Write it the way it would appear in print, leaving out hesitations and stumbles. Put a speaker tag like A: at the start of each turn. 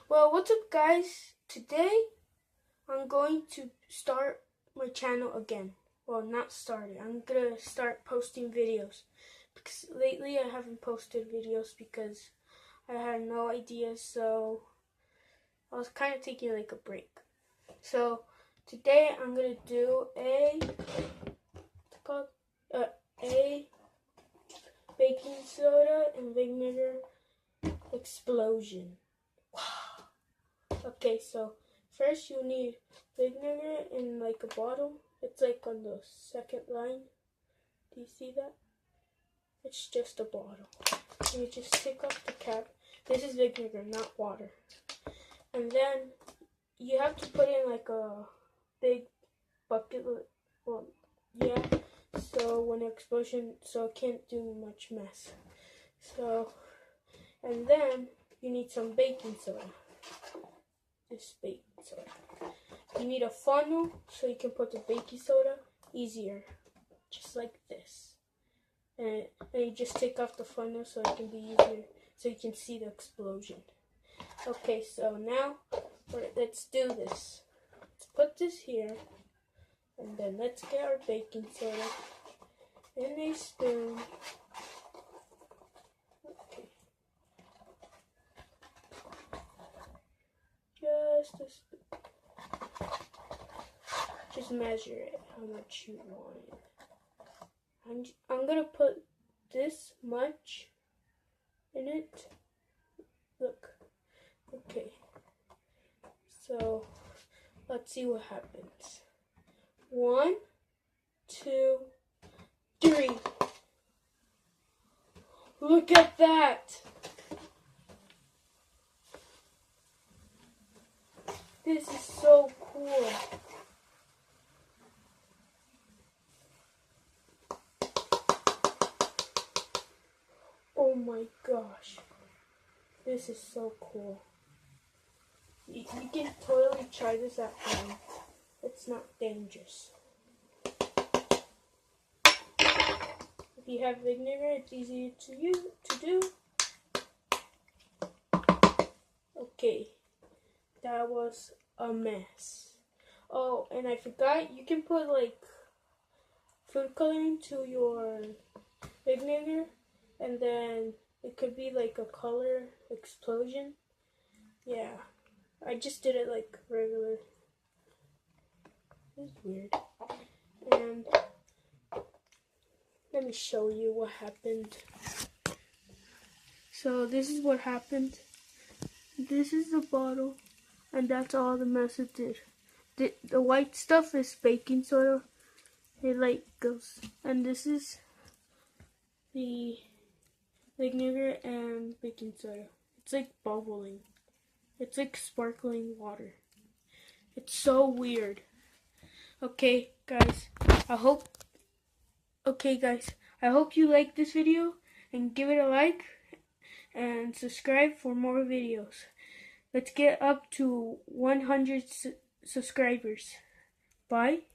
A: Well, what's up, guys? Today I'm going to start my channel again. Well, not started. I'm gonna start posting videos because lately I haven't posted videos because I had no ideas, so I was kind of taking like a break. So today I'm gonna do a baking soda and vinegar explosion. Okay, so first you need vinegar in like a bottle. It's like on the second line. Do you see that? It's just a bottle. And you just take off the cap. This is vinegar, not water. And then you have to put in like a big bucket. Well, yeah. So when the explosion, so it can't do much mess. So, and then you need some baking soda. This baking soda. You need a funnel so you can put the baking soda easier, just like this. And you just take off the funnel so it can be easier, so you can see the explosion. Okay, so now let's do this. Let's put this here, and then let's get our baking soda in a spoon. Okay. Just a spoon. Just measure it, how much you want it. I'm gonna put this much in it. Look. Okay. So let's see what happens. 1, 2, 3. Look at that. This is so cool. Oh my gosh. This is so cool. You can totally try this at home. It's not dangerous. If you have vinegar, it's easier to do. Okay. That was a mess. Oh, and I forgot, you can put like food coloring to your vinegar, and then it could be like a color explosion. Yeah, I just did it like regular. It's weird. And let me show you what happened. So this is what happened. This is the bottle, and that's all the mess it did. The white stuff is baking soda. It like goes, and this is the vinegar and baking soda. It's like bubbling. It's like sparkling water. It's so weird. Okay, guys. I hope you like this video and give it a like and subscribe for more videos. Let's get up to 100 subscribers. Bye.